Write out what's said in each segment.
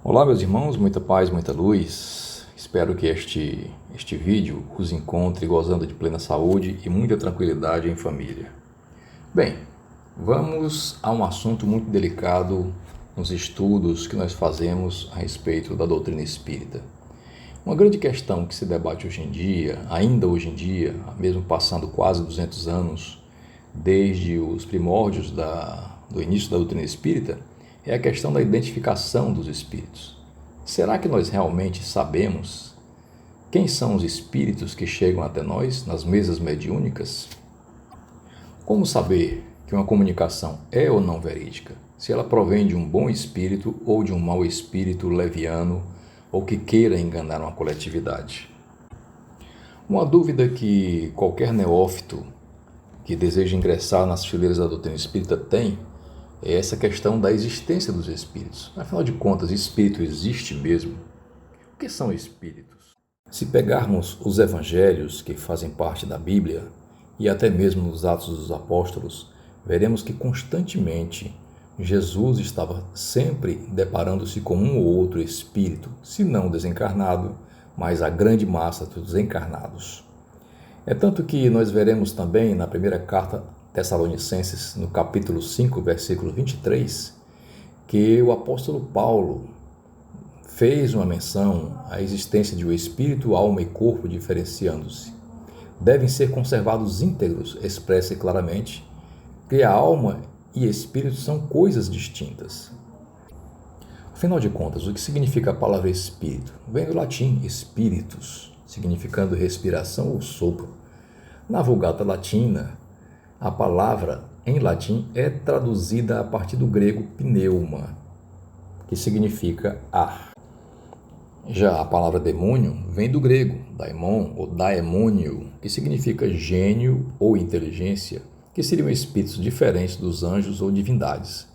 Olá, meus irmãos, muita paz, muita luz. Espero que este vídeo os encontre gozando de plena saúde e muita tranquilidade em família. Bem, vamos a um assunto muito delicado nos estudos que nós fazemos a respeito da doutrina espírita. Uma grande questão que se debate hoje em dia, ainda hoje em dia, mesmo passando quase 200 anos, desde os primórdios do início da doutrina espírita, é a questão da identificação dos espíritos. Será que nós realmente sabemos quem são os espíritos que chegam até nós nas mesas mediúnicas? Como saber que uma comunicação é ou não verídica? Se ela provém de um bom espírito ou de um mau espírito leviano ou que queira enganar uma coletividade? Uma dúvida que qualquer neófito que deseja ingressar nas fileiras da doutrina espírita tem é essa questão da existência dos espíritos. Afinal de contas, espírito existe mesmo? O que são espíritos? Se pegarmos os evangelhos que fazem parte da Bíblia e até mesmo os Atos dos Apóstolos, veremos que constantemente Jesus estava sempre deparando-se com um ou outro espírito, se não desencarnado, mas a grande massa dos encarnados. É tanto que nós veremos também na primeira carta Tessalonicenses, no capítulo 5, versículo 23, que o apóstolo Paulo fez uma menção à existência de um espírito, alma e corpo diferenciando-se. Devem ser conservados íntegros, expressa claramente que a alma e espírito são coisas distintas. Afinal de contas, o que significa a palavra espírito? Vem do latim spiritus, significando respiração ou sopro. Na Vulgata Latina, a palavra em latim é traduzida a partir do grego pneuma, que significa ar. Já a palavra demônio vem do grego daimon ou daemônio, que significa gênio ou inteligência, que seriam espíritos diferentes dos anjos ou divindades.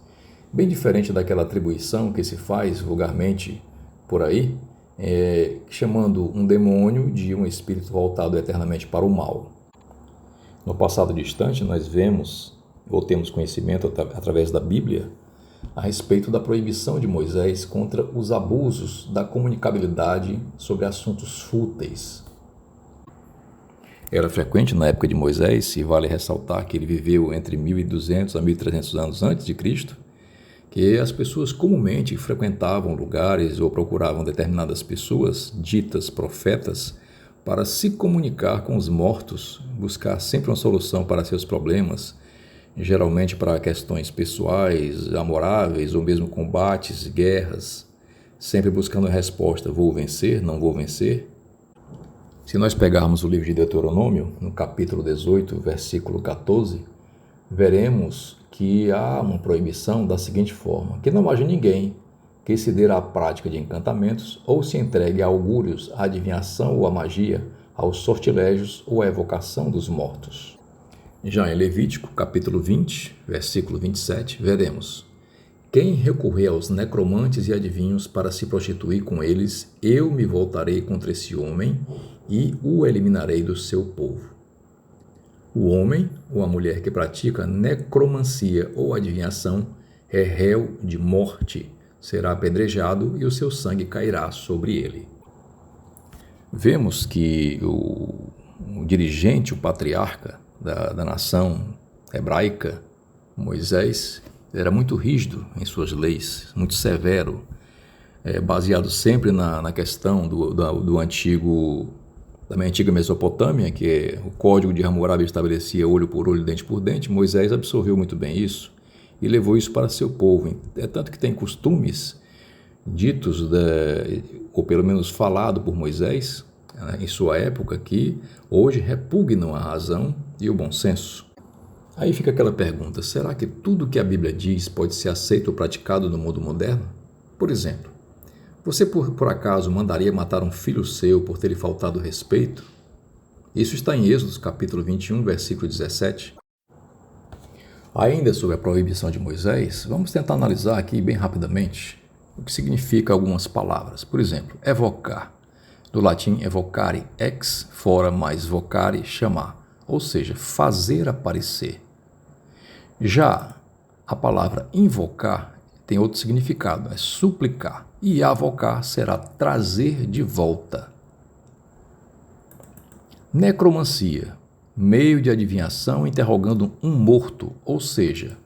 Bem diferente daquela atribuição que se faz vulgarmente por aí, chamando um demônio de um espírito voltado eternamente para o mal. No passado distante, nós vemos, ou temos conhecimento através da Bíblia, a respeito da proibição de Moisés contra os abusos da comunicabilidade sobre assuntos fúteis. Era frequente na época de Moisés, e vale ressaltar que ele viveu entre 1200 a 1300 anos antes de Cristo, que as pessoas comumente frequentavam lugares ou procuravam determinadas pessoas, ditas profetas, para se comunicar com os mortos, buscar sempre uma solução para seus problemas, geralmente para questões pessoais, amoráveis ou mesmo combates, guerras, sempre buscando a resposta: vou vencer, não vou vencer? Se nós pegarmos o livro de Deuteronômio, no capítulo 18, versículo 14, veremos que há uma proibição da seguinte forma: que não haja ninguém que se dê à prática de encantamentos ou se entregue a augúrios, à adivinhação ou à magia, aos sortilégios ou à evocação dos mortos. Já em Levítico, capítulo 20, versículo 27, veremos: quem recorrer aos necromantes e adivinhos para se prostituir com eles, eu me voltarei contra esse homem e o eliminarei do seu povo. O homem ou a mulher que pratica necromancia ou adivinhação é réu de morte, será apedrejado e o seu sangue cairá sobre ele. Vemos que o dirigente, o patriarca da nação hebraica, Moisés, era muito rígido em suas leis, muito severo, baseado sempre na questão da minha antiga Mesopotâmia, que o código de Hammurabi estabelecia olho por olho, dente por dente. Moisés absorveu muito bem isso e levou isso para seu povo. É tanto que tem costumes ditos, ou pelo menos falado por Moisés, em sua época, que hoje repugnam a razão e o bom senso. Aí fica aquela pergunta: será que tudo que a Bíblia diz pode ser aceito ou praticado no mundo moderno? Por exemplo, você por acaso mandaria matar um filho seu por ter lhe faltado respeito? Isso está em Êxodo, capítulo 21, versículo 17. Ainda sobre a proibição de Moisés, vamos tentar analisar aqui bem rapidamente o que significa algumas palavras. Por exemplo, evocar. Do latim evocare, ex, fora, mais vocare, chamar. Ou seja, fazer aparecer. Já a palavra invocar tem outro significado, é suplicar. E avocar será trazer de volta. Necromancia, meio de adivinhação interrogando um morto, ou seja,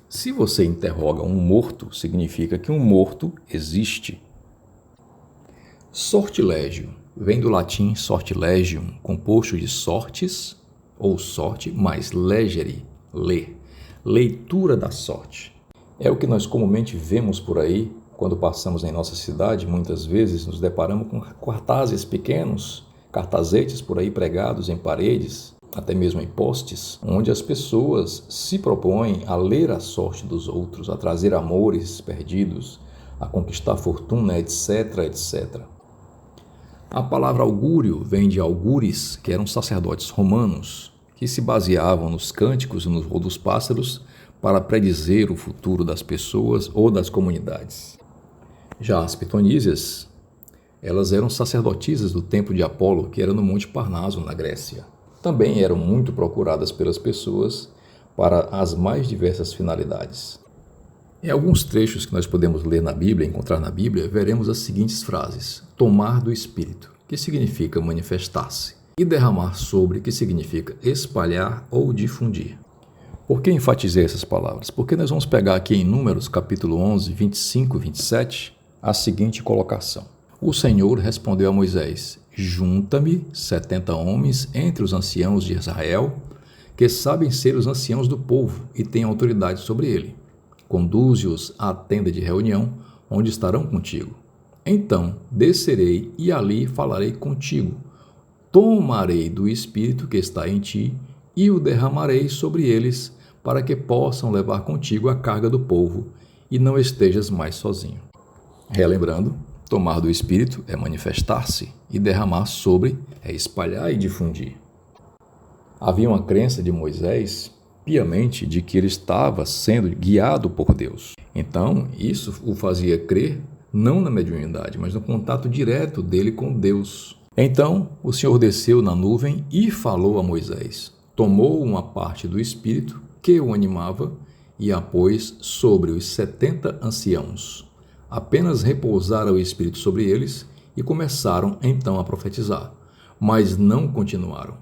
se você interroga um morto, significa que um morto existe. Sortilégio, vem do latim sortilegium, composto de sortes, ou sorte, mais legere, ler, leitura da sorte. É o que nós comumente vemos por aí, quando passamos em nossa cidade, muitas vezes nos deparamos com cartazes pequenos, cartazetes por aí pregados em paredes, até mesmo em postes, onde as pessoas se propõem a ler a sorte dos outros, a trazer amores perdidos, a conquistar fortuna, etc, etc. A palavra augúrio vem de augures, que eram sacerdotes romanos, que se baseavam nos cânticos e no voo dos pássaros para predizer o futuro das pessoas ou das comunidades. Já as pitonísias, elas eram sacerdotisas do templo de Apolo, que era no Monte Parnaso, na Grécia. Também eram muito procuradas pelas pessoas para as mais diversas finalidades. Em alguns trechos que nós podemos ler na Bíblia, encontrar na Bíblia, veremos as seguintes frases: tomar do Espírito, que significa manifestar-se, e derramar sobre, que significa espalhar ou difundir. Por que enfatizei essas palavras? Porque nós vamos pegar aqui em Números, capítulo 11, 25 e 27, a seguinte colocação. O Senhor respondeu a Moisés: junta-me 70 homens entre os anciãos de Israel, que sabem ser os anciãos do povo e têm autoridade sobre ele. Conduze-os à tenda de reunião, onde estarão contigo. Então descerei e ali falarei contigo. Tomarei do Espírito que está em ti e o derramarei sobre eles, para que possam levar contigo a carga do povo e não estejas mais sozinho. Relembrando, tomar do Espírito é manifestar-se e derramar sobre é espalhar e difundir. Havia uma crença de Moisés, piamente, de que ele estava sendo guiado por Deus. Então, isso o fazia crer não na mediunidade, mas no contato direto dele com Deus. Então, o Senhor desceu na nuvem e falou a Moisés. Tomou uma parte do Espírito que o animava e a pôs sobre os 70 anciãos. Apenas repousara o Espírito sobre eles e começaram então a profetizar, mas não continuaram.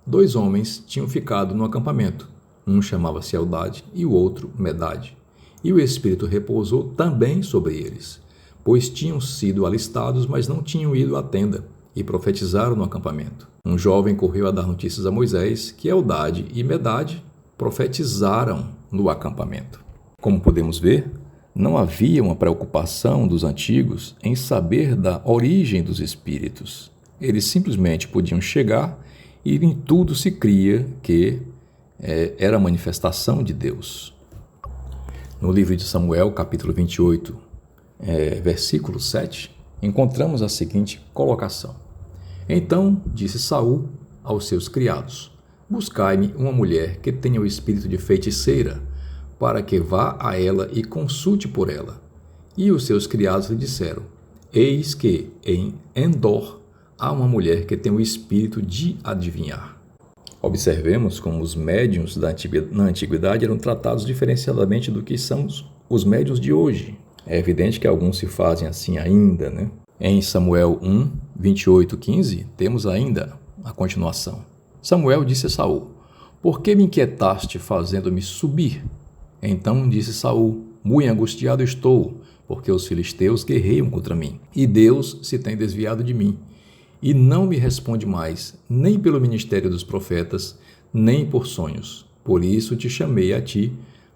2 homens tinham ficado no acampamento, um chamava-se Eldade e o outro Medade, e o Espírito repousou também sobre eles, pois tinham sido alistados, mas não tinham ido à tenda, e profetizaram no acampamento. Um jovem correu a dar notícias a Moisés que Eldade e Medade profetizaram no acampamento. Como podemos ver, não havia uma preocupação dos antigos em saber da origem dos espíritos. Eles simplesmente podiam chegar e em tudo se cria que era a manifestação de Deus. No livro de Samuel, capítulo 28, versículo 7, encontramos a seguinte colocação. Então disse Saul aos seus criados: buscai-me uma mulher que tenha o espírito de feiticeira, para que vá a ela e consulte por ela. E os seus criados lhe disseram: eis que em Endor há uma mulher que tem o espírito de adivinhar. Observemos como os médiuns na antiguidade eram tratados diferenciadamente do que são os médiuns de hoje. É evidente que alguns se fazem assim ainda, né? Em Samuel 1, 28, 15, temos ainda a continuação. Samuel disse a Saul: por que me inquietaste fazendo-me subir? Então disse Saul: muito angustiado estou, porque os filisteus guerreiam contra mim, e Deus se tem desviado de mim, e não me responde mais, nem pelo ministério dos profetas, nem por sonhos. Por isso te chamei a ti,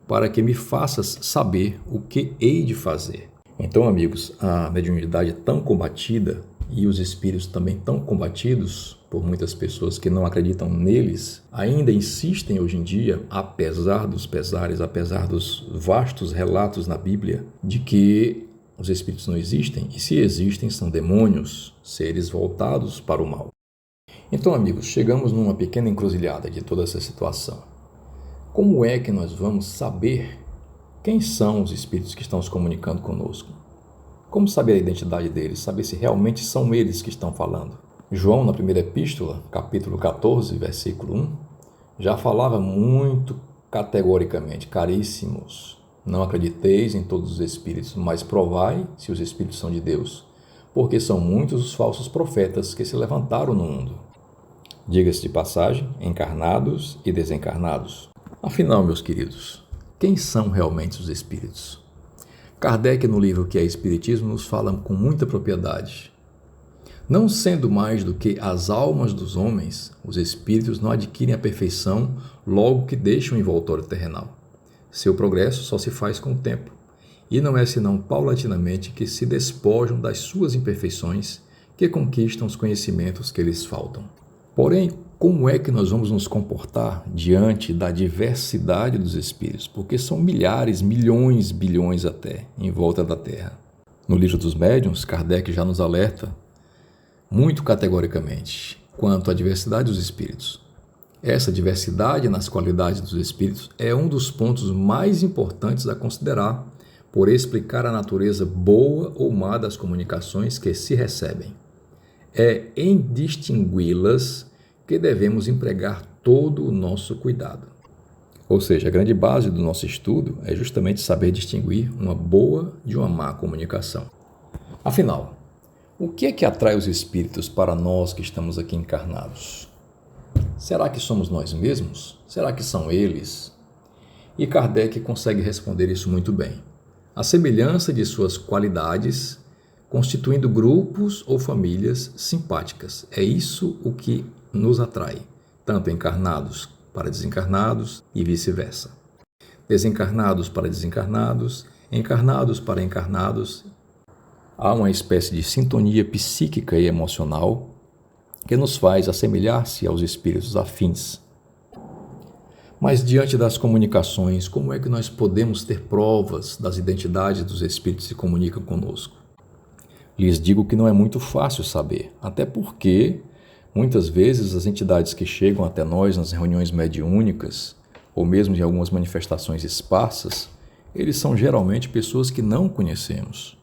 para que me faças saber o que hei de fazer. Então, amigos, a mediunidade é tão combatida e os espíritos também tão combatidos por muitas pessoas que não acreditam neles, ainda insistem hoje em dia, apesar dos pesares, apesar dos vastos relatos na Bíblia, de que os espíritos não existem, e se existem são demônios, seres voltados para o mal. Então, amigos, chegamos numa pequena encruzilhada de toda essa situação. Como é que nós vamos saber quem são os espíritos que estão se comunicando conosco? Como saber a identidade deles? Saber se realmente são eles que estão falando? João, na primeira epístola, capítulo 14, versículo 1, já falava muito categoricamente: caríssimos, Não acrediteis em todos os espíritos, mas provai se os espíritos são de Deus, porque são muitos os falsos profetas que se levantaram no mundo. Diga-se de passagem, encarnados e desencarnados. Afinal, meus queridos, quem são realmente os espíritos? Kardec, no livro Que é Espiritismo, nos fala com muita propriedade. Não sendo mais do que as almas dos homens, os espíritos não adquirem a perfeição logo que deixam o envoltório terrenal. Seu progresso só se faz com o tempo, e não é senão paulatinamente que se despojam das suas imperfeições que conquistam os conhecimentos que lhes faltam. Porém, como é que nós vamos nos comportar diante da diversidade dos espíritos? Porque são milhares, milhões, bilhões até, em volta da Terra. No livro dos Médiuns, Kardec já nos alerta muito categoricamente quanto à diversidade dos espíritos. Essa diversidade nas qualidades dos espíritos é um dos pontos mais importantes a considerar por explicar a natureza boa ou má das comunicações que se recebem. É em distingui-las que devemos empregar todo o nosso cuidado. Ou seja, a grande base do nosso estudo é justamente saber distinguir uma boa de uma má comunicação. Afinal, o que é que atrai os espíritos para nós que estamos aqui encarnados? Será que somos nós mesmos? Será que são eles? E Kardec consegue responder isso muito bem. A semelhança de suas qualidades, constituindo grupos ou famílias simpáticas. É isso o que nos atrai, tanto encarnados para desencarnados e vice-versa. Desencarnados para desencarnados, encarnados para encarnados. Há uma espécie de sintonia psíquica e emocional que nos faz assemelhar-se aos espíritos afins. Mas diante das comunicações, como é que nós podemos ter provas das identidades dos espíritos que se comunicam conosco? Lhes digo que não é muito fácil saber, até porque muitas vezes as entidades que chegam até nós nas reuniões mediúnicas, ou mesmo em algumas manifestações esparsas, eles são geralmente pessoas que não conhecemos.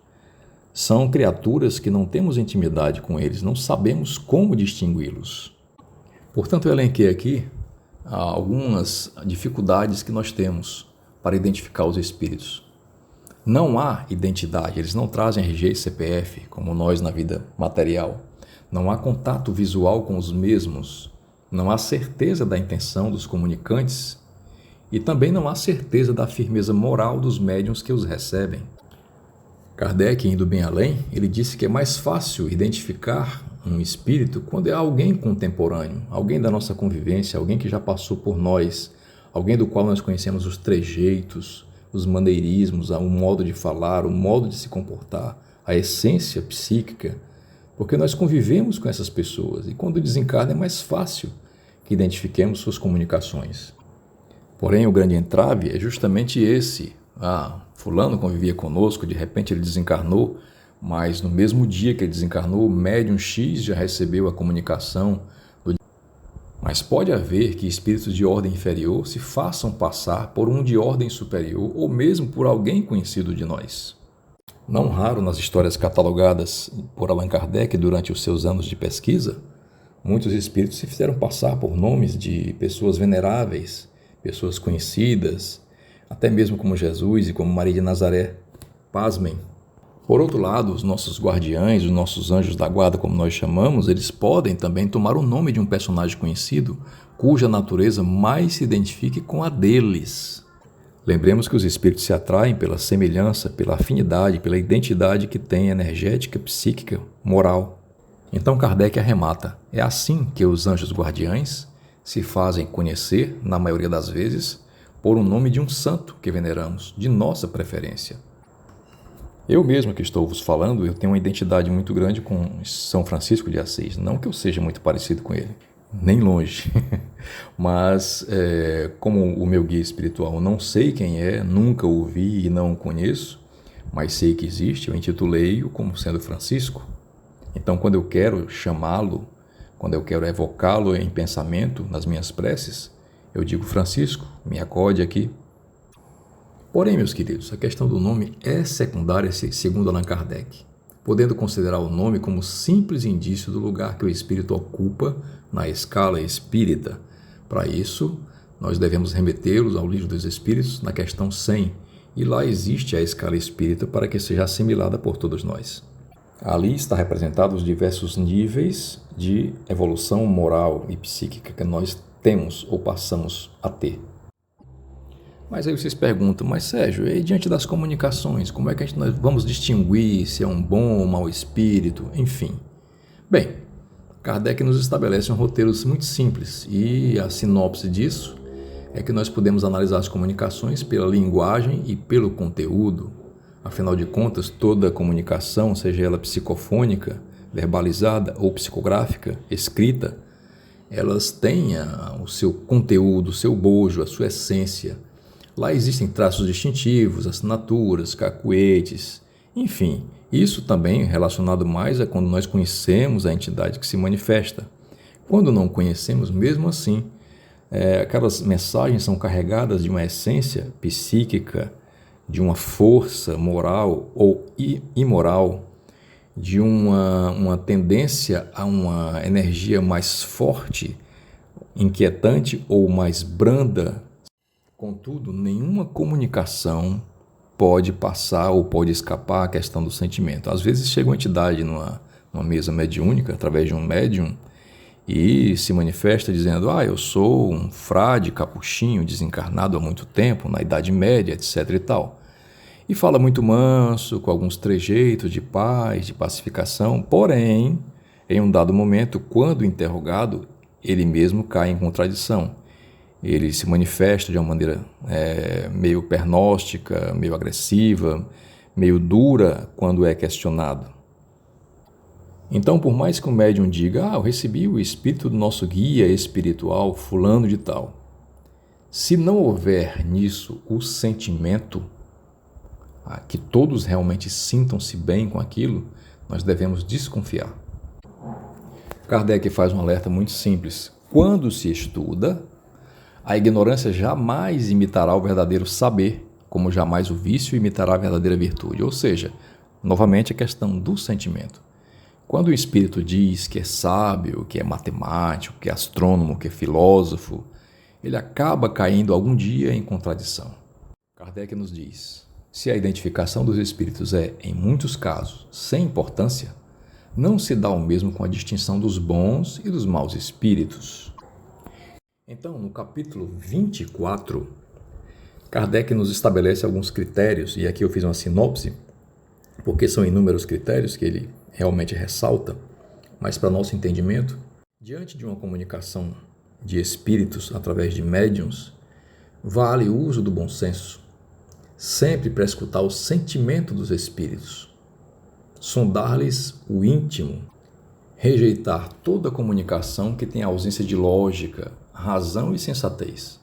São criaturas que não temos intimidade com eles, não sabemos como distingui-los. Portanto, eu elenquei aqui algumas dificuldades que nós temos para identificar os espíritos. Não há identidade, eles não trazem RG e CPF, como nós na vida material. Não há contato visual com os mesmos, não há certeza da intenção dos comunicantes e também não há certeza da firmeza moral dos médiuns que os recebem. Kardec, indo bem além, ele disse que é mais fácil identificar um espírito quando é alguém contemporâneo, alguém da nossa convivência, alguém que já passou por nós, alguém do qual nós conhecemos os trejeitos, os maneirismos, o modo de falar, o modo de se comportar, a essência psíquica, porque nós convivemos com essas pessoas e quando desencarna é mais fácil que identifiquemos suas comunicações. Porém, o grande entrave é justamente esse. Fulano convivia conosco, de repente ele desencarnou, mas no mesmo dia que ele desencarnou, o médium X já recebeu a comunicação. Mas pode haver que espíritos de ordem inferior se façam passar por um de ordem superior ou mesmo por alguém conhecido de nós. Não raro nas histórias catalogadas por Allan Kardec durante os seus anos de pesquisa, muitos espíritos se fizeram passar por nomes de pessoas veneráveis, pessoas conhecidas, até mesmo como Jesus e como Maria de Nazaré. Pasmem. Por outro lado, os nossos guardiães, os nossos anjos da guarda, como nós chamamos, eles podem também tomar o nome de um personagem conhecido, cuja natureza mais se identifique com a deles. Lembremos que os espíritos se atraem pela semelhança, pela afinidade, pela identidade que têm energética, psíquica, moral. Então Kardec arremata, é assim que os anjos guardiães se fazem conhecer, na maioria das vezes, por um nome de um santo que veneramos, de nossa preferência. Eu mesmo que estou vos falando, eu tenho uma identidade muito grande com São Francisco de Assis. Não que eu seja muito parecido com ele, nem longe. Mas, como o meu guia espiritual não sei quem é, nunca o vi e não o conheço, mas sei que existe, eu intitulei-o como sendo Francisco. Então, quando eu quero chamá-lo, quando eu quero evocá-lo em pensamento, nas minhas preces, eu digo Francisco, me acode aqui. Porém, meus queridos, a questão do nome é secundária segundo Allan Kardec, podendo considerar o nome como simples indício do lugar que o espírito ocupa na escala espírita. Para isso, nós devemos remetê-los ao Livro dos Espíritos na questão 100, e lá existe a escala espírita para que seja assimilada por todos nós. Ali está representados os diversos níveis de evolução moral e psíquica que nós temos ou passamos a ter. Mas aí vocês perguntam, mas Sérgio, e diante das comunicações, como é que nós vamos distinguir se é um bom ou mau espírito, enfim? Bem, Kardec nos estabelece um roteiro muito simples e a sinopse disso é que nós podemos analisar as comunicações pela linguagem e pelo conteúdo. Afinal de contas, toda comunicação, seja ela psicofônica, verbalizada ou psicográfica, escrita, elas têm o seu conteúdo, o seu bojo, a sua essência. Lá existem traços distintivos, assinaturas, cacuetes, enfim. Isso também relacionado mais a quando nós conhecemos a entidade que se manifesta. Quando não conhecemos, mesmo assim, aquelas mensagens são carregadas de uma essência psíquica, de uma força moral ou imoral, de uma tendência a uma energia mais forte, inquietante ou mais branda. Contudo, nenhuma comunicação pode passar ou pode escapar à questão do sentimento. Às vezes chega uma entidade numa mesa mediúnica, através de um médium, e se manifesta dizendo, eu sou um frade capuchinho desencarnado há muito tempo, na Idade Média, etc. e tal. E fala muito manso, com alguns trejeitos de paz, de pacificação, porém, em um dado momento, quando interrogado, ele mesmo cai em contradição. Ele se manifesta de uma maneira meio pernóstica, meio agressiva, meio dura quando é questionado. Então, por mais que o médium diga, eu recebi o espírito do nosso guia espiritual, fulano de tal, se não houver nisso o sentimento, que todos realmente sintam-se bem com aquilo, nós devemos desconfiar. Kardec faz um alerta muito simples. Quando se estuda, a ignorância jamais imitará o verdadeiro saber, como jamais o vício imitará a verdadeira virtude. Ou seja, novamente a questão do sentimento. Quando o espírito diz que é sábio, que é matemático, que é astrônomo, que é filósofo, ele acaba caindo algum dia em contradição. Kardec nos diz, se a identificação dos espíritos é, em muitos casos, sem importância, não se dá o mesmo com a distinção dos bons e dos maus espíritos. Então, no capítulo 24, Kardec nos estabelece alguns critérios, e aqui eu fiz uma sinopse, porque são inúmeros critérios que ele realmente ressalta, mas para nosso entendimento, diante de uma comunicação de espíritos através de médiuns, vale o uso do bom senso, sempre para escutar o sentimento dos espíritos, sondar-lhes o íntimo, rejeitar toda comunicação que tem ausência de lógica, razão e sensatez.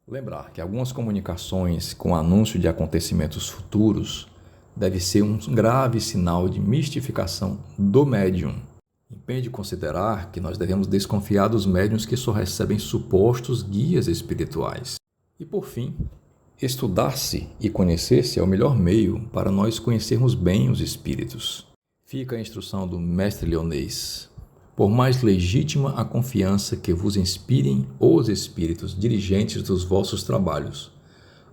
Lembrar que algumas comunicações com anúncio de acontecimentos futuros deve ser um grave sinal de mistificação do médium. Impede considerar que nós devemos desconfiar dos médiuns que só recebem supostos guias espirituais. E por fim, estudar-se e conhecer-se é o melhor meio para nós conhecermos bem os espíritos. Fica a instrução do mestre leonês. Por mais legítima a confiança que vos inspirem os espíritos dirigentes dos vossos trabalhos,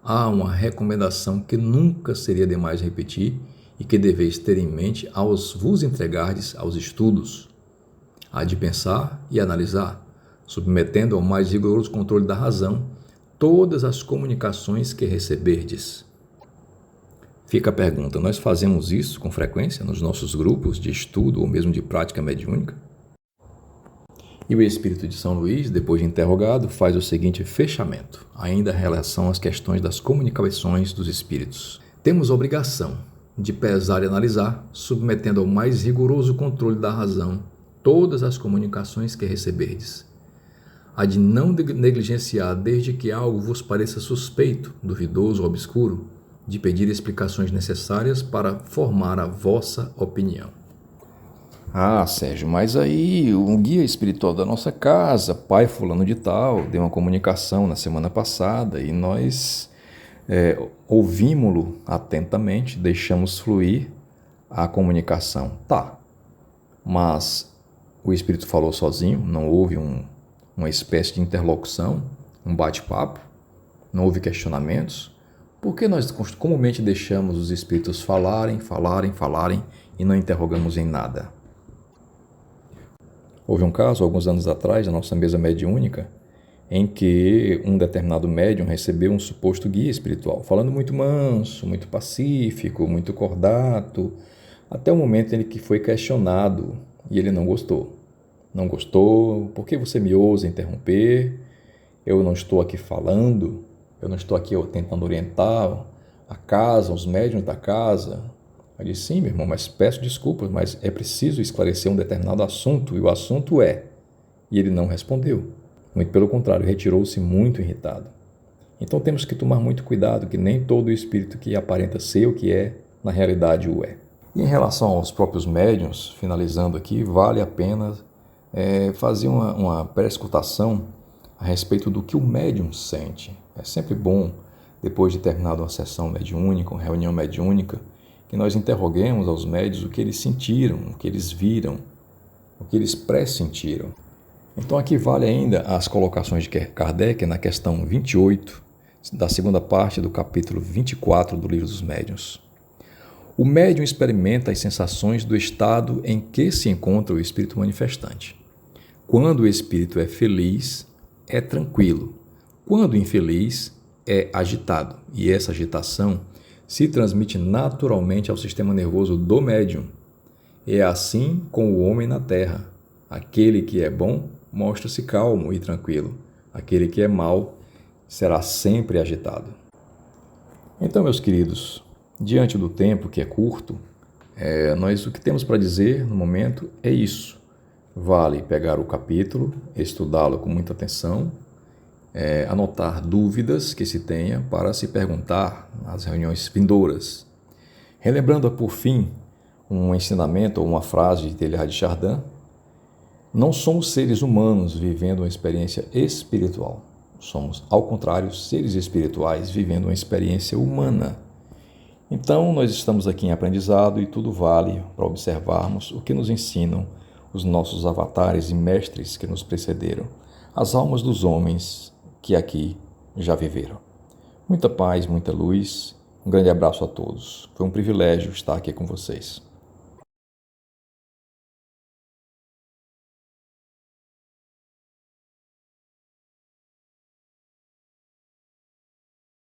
há uma recomendação que nunca seria demais repetir e que deveis ter em mente ao vos entregardes aos estudos. Há de pensar e analisar, submetendo ao mais rigoroso controle da razão, todas as comunicações que receberdes. Fica a pergunta, nós fazemos isso com frequência nos nossos grupos de estudo ou mesmo de prática mediúnica? E o espírito de São Luís, depois de interrogado, faz o seguinte fechamento, ainda em relação às questões das comunicações dos espíritos. Temos a obrigação de pesar e analisar, submetendo ao mais rigoroso controle da razão, todas as comunicações que receberdes. Há de não negligenciar, desde que algo vos pareça suspeito, duvidoso ou obscuro, de pedir explicações necessárias para formar a vossa opinião. Sérgio, mas aí o guia espiritual da nossa casa, pai fulano de tal, deu uma comunicação na semana passada e nós ouvimos-lo atentamente, deixamos fluir a comunicação. Mas o espírito falou sozinho, não houve uma espécie de interlocução, um bate-papo, não houve questionamentos. Por que nós comumente deixamos os espíritos falarem e não interrogamos em nada? Houve um caso, alguns anos atrás, na nossa mesa mediúnica, em que um determinado médium recebeu um suposto guia espiritual, falando muito manso, muito pacífico, muito cordato, até o momento em que foi questionado e ele não gostou. Não gostou, por que você me ousa interromper? Eu não estou aqui falando, eu não estou aqui tentando orientar a casa, os médiuns da casa. Eu disse, sim, meu irmão, mas peço desculpas, mas é preciso esclarecer um determinado assunto, e o assunto é... E ele não respondeu. Muito pelo contrário, retirou-se muito irritado. Então temos que tomar muito cuidado, que nem todo espírito que aparenta ser o que é, na realidade o é. E em relação aos próprios médiuns, finalizando aqui, vale a pena fazer uma pré-escutação a respeito do que o médium sente. É sempre bom, depois de terminada uma sessão mediúnica, uma reunião mediúnica, que nós interroguemos aos médiuns o que eles sentiram, o que eles viram, o que eles pressentiram. Então aqui vale ainda as colocações de Kardec na questão 28, da segunda parte do capítulo 24 do Livro dos Médiuns. O médium experimenta as sensações do estado em que se encontra o espírito manifestante. Quando o espírito é feliz, é tranquilo. Quando infeliz, é agitado. E essa agitação se transmite naturalmente ao sistema nervoso do médium. É assim com o homem na terra. Aquele que é bom mostra-se calmo e tranquilo. Aquele que é mau será sempre agitado. Então, meus queridos, diante do tempo que é curto, nós o que temos para dizer no momento é isso. Vale pegar o capítulo, estudá-lo com muita atenção, anotar dúvidas que se tenha para se perguntar nas reuniões vindouras. Relembrando, por fim, um ensinamento ou uma frase de Teilhard de Chardin: não somos seres humanos vivendo uma experiência espiritual. Somos, ao contrário, seres espirituais vivendo uma experiência humana. Então, nós estamos aqui em aprendizado e tudo vale para observarmos o que nos ensinam os nossos avatares e mestres que nos precederam, as almas dos homens que aqui já viveram. Muita paz, muita luz, um grande abraço a todos. Foi um privilégio estar aqui com vocês.